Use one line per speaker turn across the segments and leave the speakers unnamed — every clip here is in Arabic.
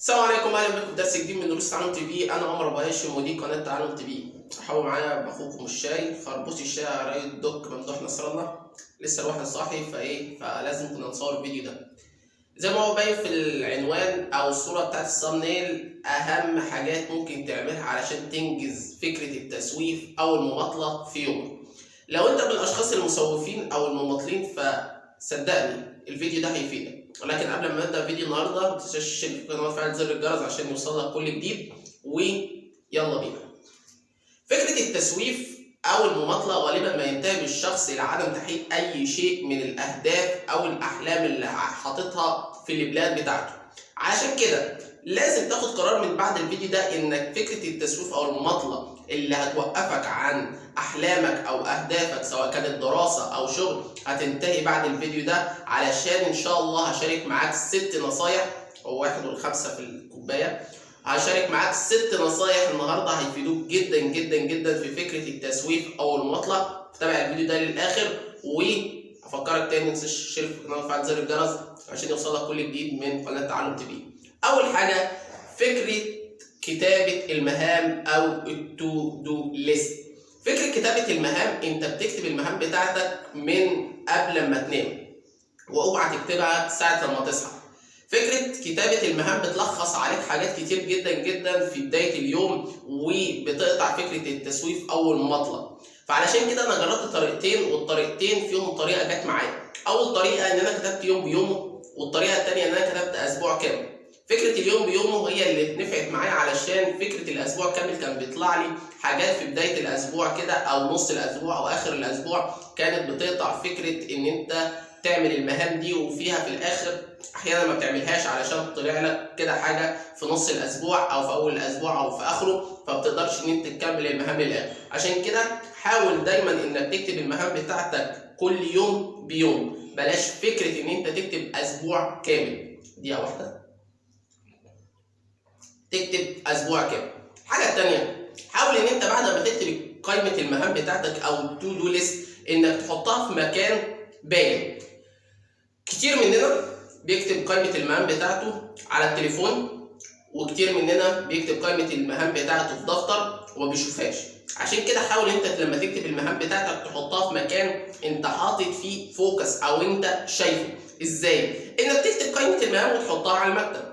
السلام عليكم، اهلا بكم في درس جديد من دروس تعلم تي في. انا عمر بهاشم مدير قناه تعلم تي في. حاول معايا باخوكم الشاي خربوش الشاي على راي الدك ممدوح نصر الله. لسه الواحد صاحي فلازم كنا نصور الفيديو ده زي ما هو باين في العنوان او الصوره بتاعت الثامنيل. اهم حاجات ممكن تعملها علشان تنجز فكره التسويف او المماطله في يومك. لو انت من الاشخاص المسوفين او المماطلين فصدقني الفيديو ده هيفيدك. ولكن قبل ما نبدا فيديو النهارده ما تنساش تشترك في القناه وتفعل زر الجرس عشان يوصلك كل جديد. ويلا بينا. فكره التسويف او المماطله غالبا ما ينتهي بالشخص الى عدم تحقيق اي شيء من الاهداف او الاحلام اللي حاططها في البلان بتاعته. عشان كده لازم تاخد قرار من بعد الفيديو ده انك فكره التسويف او المماطله اللي هتوقفك عن احلامك او اهدافك سواء كانت دراسه او شغل هتنتهي بعد الفيديو ده، علشان ان شاء الله هشارك معاك 6 نصايح او 1 والخمسة في الكوبايه. هشارك معاك 6 نصايح النهارده هيفيدوك جدا جدا جدا في فكره التسويف او المماطله. تابع الفيديو ده للاخر، وافكرك تاني ما تنساش تشترك في القناه وتفعل زر الجرس عشان يوصلك كل جديد من قناه تعلم تي في. اول حاجه فكره كتابه المهام او التو دو ليست. فكره كتابه المهام، انت بتكتب المهام بتاعتك من قبل ما تنام، واوعى تكتبها ساعه لما تصحى. فكره كتابه المهام بتلخص عليك حاجات كتير جدا جدا في بدايه اليوم، وبتقطع فكره التسويف او المماطله. فعلشان كده انا جربت طريقتين، والطريقتين فيهم طريقه جت معايا. اول طريقه ان انا كتبت يوم بيومه، والطريقه الثانيه ان انا كتبت اسبوع كامل. فكره اليوم بيومه هي اللي نفعت معايا، علشان فكره الاسبوع كامل كان بيطلع لي حاجات في بدايه الاسبوع كده او نص الاسبوع او اخر الاسبوع كانت بتقطع فكره ان انت تعمل المهام دي، وفيها في الاخر احيانا ما بتعملهاش علشان طلع لك كده حاجه في نص الاسبوع او في اول الاسبوع او في اخره، فبتقدرش ان انت تكمل المهام للاخر. عشان كده حاول دايما انك تكتب المهام بتاعتك كل يوم بيوم، بلاش فكره ان انت تكتب اسبوع كامل. دقيقه واحده. تكتب اسبوع كامل. الحاجه الثانيه، حاول ان انت بعد ما تكتب قائمه المهام بتاعتك او التو دو ليست انك تحطها في مكان باين. كتير مننا بيكتب قائمه المهام بتاعته على التليفون، وكتير مننا بيكتب قائمه المهام بتاعته في دفتر وما بيشوفهاش. عشان كده حاول انت لما تكتب المهام بتاعتك تحطها في مكان انت حاطط فيه فوكس او انت شايفه. ازاي؟ انك تكتب قائمه المهام وتحطها على المكتب،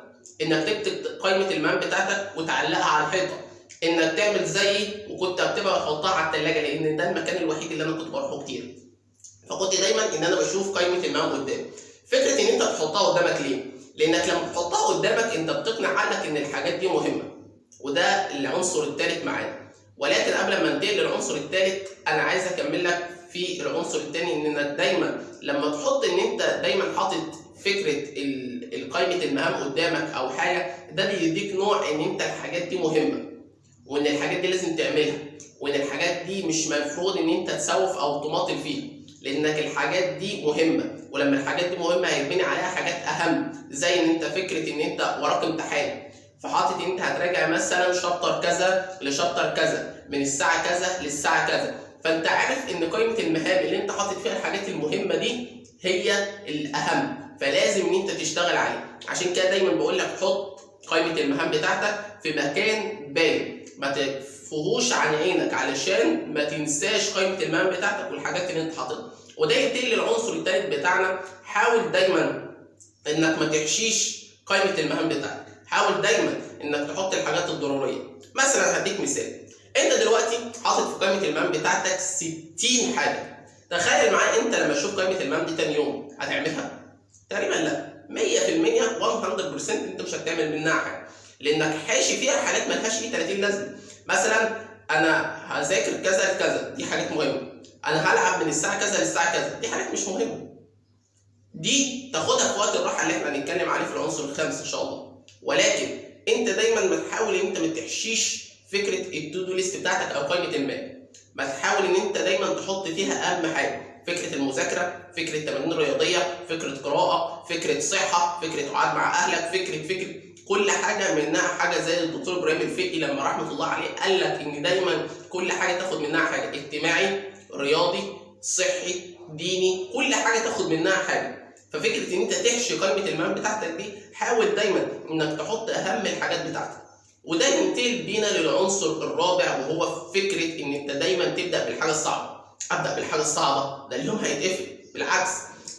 انك تكتب قائمه المهام بتاعتك وتعلقها على الحيطه، انك تعمل زيي وكنت اكتبها واحطها على الثلاجه، لان ده المكان الوحيد اللي انا كنت بروحه كتير. فكنت دايما ان انا بشوف قائمه المهام قدامي. فكره ان انت تحطها قدامك ليه؟ لانك لما تحطها قدامك انت بتقنع عقلك ان الحاجات دي مهمه، وده العنصر الثالث معانا. ولكن قبل ما انتقل للعنصر الثالث انا عايز اكمل لك في العنصر الثاني، انك دايما لما تحط ان انت دايما حاطط فكره قائمه المهام قدامك او حاجه، ده بيديك نوع ان انت الحاجات دي مهمه، وان الحاجات دي لازم تعملها، وان الحاجات دي مش مفروض ان انت تسوف او تماطل فيها، لانك الحاجات دي مهمه. ولما الحاجات دي مهمه هيتبني عليها حاجات اهم، زي ان انت فكره ان انت وراك امتحان فحاطط ان انت هتراجع مثلا شابتر كذا لشابتر كذا من الساعه كذا للساعه كذا، فانت عارف ان قائمه المهام اللي انت حاطط فيها الحاجات المهمه دي هي الاهم، فلازم ان انت تشتغل عليه. عشان كده دايما بقول لك حط قائمه المهام بتاعتك في مكان باين، ما تفهوش عن عينك علشان ما تنساش قائمه المهام بتاعتك والحاجات اللي انت حاططها. وده ينتقل للعنصر الثالث بتاعنا. حاول دايما انك ما تحشيش قائمه المهام بتاعتك، حاول دايما انك تحط الحاجات الضروريه. مثلا هديك مثال، انت دلوقتي حاطط في قائمه المهام بتاعتك 60 حاجه. تخيل معايا انت لما تشوف قائمه المهام دي تاني يوم هتعملها؟ تقريبا لا، 100% 100% انت مش هتعمل منها حاجه، لانك حاشي فيها حاجات مالهاش اي 30 لازمه. مثلا انا هذاكر كذا لكذا، دي حاجات مهمه. انا هلعب من الساعه كذا للساعه كذا، دي حاجات مش مهمه. دي تاخدها في وقت الراحه اللي احنا هنتكلم عليه في العنصر الخامس ان شاء الله. ولكن انت دايما بتحاول ان انت ما تحشيش فكره التو دو ليست بتاعتك او قائمه المهام. ما تحاول ان انت دايما تحط فيها اهم حاجه، فكره المذاكره، فكره تمارين رياضيه، فكره قراءه، فكره صحه، فكره قعاد مع اهلك، فكره كل حاجه منها حاجه. زي الدكتور ابراهيم الفقي لما رحمه الله عليه قال لك ان دايما كل حاجه تاخد منها حاجه، اجتماعي، رياضي، صحي، ديني، كل حاجه تاخد منها حاجه. ففكره ان انت تحشي قائمه المهام بتاعتك دي، حاول دايما انك تحط اهم الحاجات بتاعتك. وده ينتقل بينا للعنصر الرابع، وهو فكره ان انت دايما تبدا بالحاجه الصعبه. ابدا بالحاجه الصعبه، ده اليوم هيتقفل. بالعكس،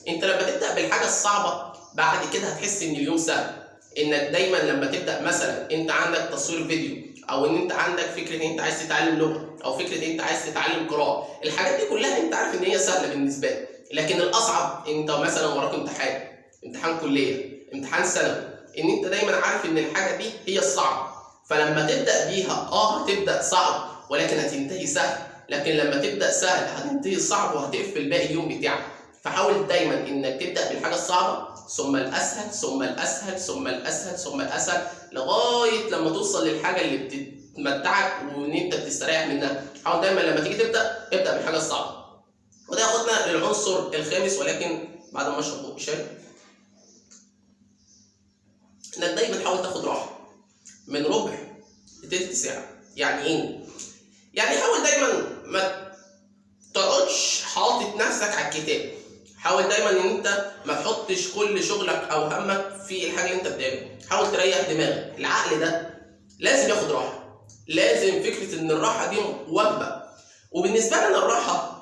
انت لما تبدا بالحاجه الصعبه بعد كده هتحس ان اليوم سهل. انك دايما لما تبدا مثلا انت عندك تصوير فيديو، او ان انت عندك فكره ان انت عايز تتعلم لغه، او فكره ان انت عايز تتعلم قراءه، الحاجات دي كلها انت عارف ان هي سهله بالنسبه لك. لكن الاصعب انت مثلا وراك امتحان كليه، امتحان ثانوي، ان انت دايما عارف ان الحاجه دي هي الصعبه. فلما تبدا بيها هتبدا صعب ولكن هتنتهي سهل، لكن لما تبدا سهل هتنتهي صعب وهتقفل باقي اليوم بتاعك. فحاول دايما انك تبدا بالحاجه الصعبه، ثم الاسهل، ثم الاسهل، ثم الاسهل، ثم الاسهل، لغايه لما توصل للحاجه اللي بتمتعك وان انت بتستريح منها. حاول دايما لما تيجي ابدا بالحاجه الصعبه. وده ياخدنا للعنصر الخامس، ولكن بعد ما اشرب بق شاي، انك دايما حاول تاخد راحه من ربع لتلت ساعه. يعني ايه؟ يعني حاول دايما ما تقعدش حاطط نفسك على الكتاب. حاول دايما ان انت ما تحطش كل شغلك او همك في الحاجه اللي انت بتعملها. حاول تريح دماغك. العقل ده لازم ياخد راحه، لازم فكره ان الراحه دي وجبه. وبالنسبه لنا الراحه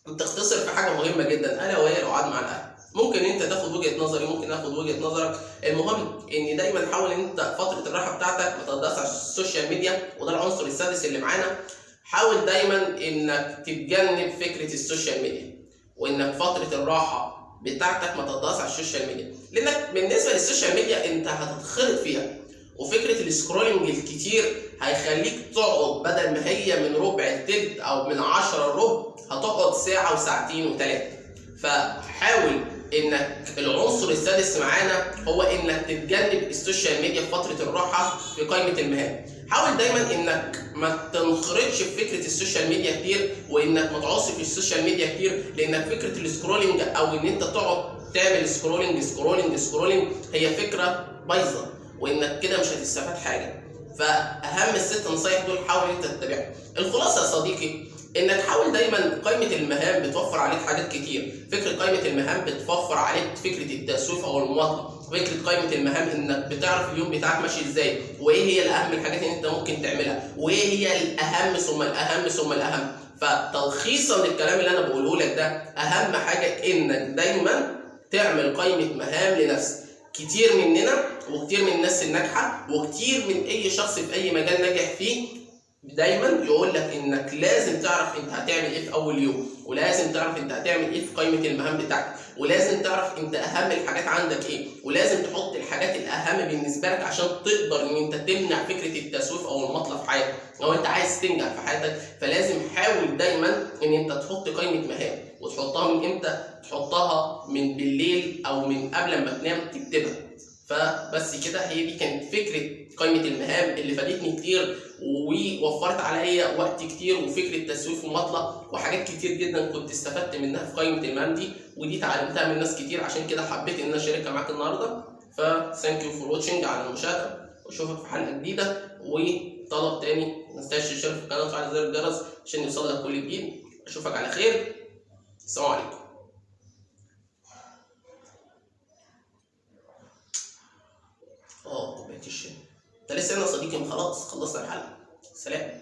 بتختصر في حاجه مهمه جدا، الا وهي القعاد مع الاهل. ممكن انت تاخد وجهه نظري، ممكن اخد وجهه نظرك، المهم ان دايما حاول ان انت فتره الراحه بتاعتك ما تقضيهاش على السوشيال ميديا. وده العنصر السادس اللي معانا. حاول دايما انك تتجنب فكره السوشيال ميديا، وانك فتره الراحه بتاعتك ما تقضيهاش على السوشيال ميديا، لانك بالنسبه للسوشيال ميديا انت هتتخرط فيها. وفكره السكرولنج الكتير هيخليك تقعد بدل ما هي من ربع لتلت او من 10 لربع، هتقعد ساعه وساعتين وثلاثه. فحاول انك العنصر السادس معانا هو انك تتجنب السوشيال ميديا في فتره الراحه في قائمه المهام. حاول دايما انك ما تنخرطش في فكره السوشيال ميديا كتير، وانك ما تقعدش في السوشيال ميديا كتير، لانك فكره السكرولنج او ان انت تقعد تعمل سكرولنج هي فكره بايظه، وانك كده مش هتستفاد حاجه. فاهم الست نصايح دول حاول انت تتبعهم. الخلاصه يا صديقي انك حاول دايما قائمه المهام بتوفر عليك حاجات كتير. فكره قائمه المهام بتوفر عليك فكره التسويف او المماطله. فكره قائمه المهام انك بتعرف اليوم بتاعك ماشي ازاي، وايه هي الاهم الحاجات اللي انت ممكن تعملها، وايه هي الاهم ثم الاهم ثم الاهم. فتلخيصا للكلام اللي انا بقوله لك ده، اهم حاجه انك دايما تعمل قائمه مهام لنفسك. كتير مننا وكتير من الناس الناجحه وكتير من اي شخص في اي مجال ناجح فيه دايما يقول لك انك لازم تعرف انت هتعمل ايه في اول يوم، ولازم تعرف انت هتعمل ايه في قائمه المهام بتاعتك، ولازم تعرف انت اهم الحاجات عندك ايه، ولازم تحط الحاجات الاهم بالنسبه لك عشان تقدر ان انت تمنع فكره التسويف او المطلب في حياتك. لو انت عايز تنجح في حياتك فلازم حاول دايما ان انت تحط قائمه مهام. وتحطها من امتى؟ تحطها من بالليل او من قبل ما تنام تكتبها. فبس كده، هي دي كانت فكره قائمه المهام اللي فادتني كتير ووفرت عليا وقت كتير، وفكره تسويف ومطلب وحاجات كتير جدا كنت استفدت منها في قائمه المهام دي، ودي اتعلمتها من ناس كتير. عشان كده حبيت ان انا اشاركها معاك النهارده. ثانك يو فور واتشنج على المشاهده، واشوفك في حلقه جديده. وطلب تاني، ما تنساش تشترك في القناه وتفعل زر الجرس عشان يوصلك كل جديد. اشوفك على خير. السلام عليكم. كوبايه الشاي. انت لسه هنا يا صديقي؟ خلاص خلصنا الحلقه. سلام.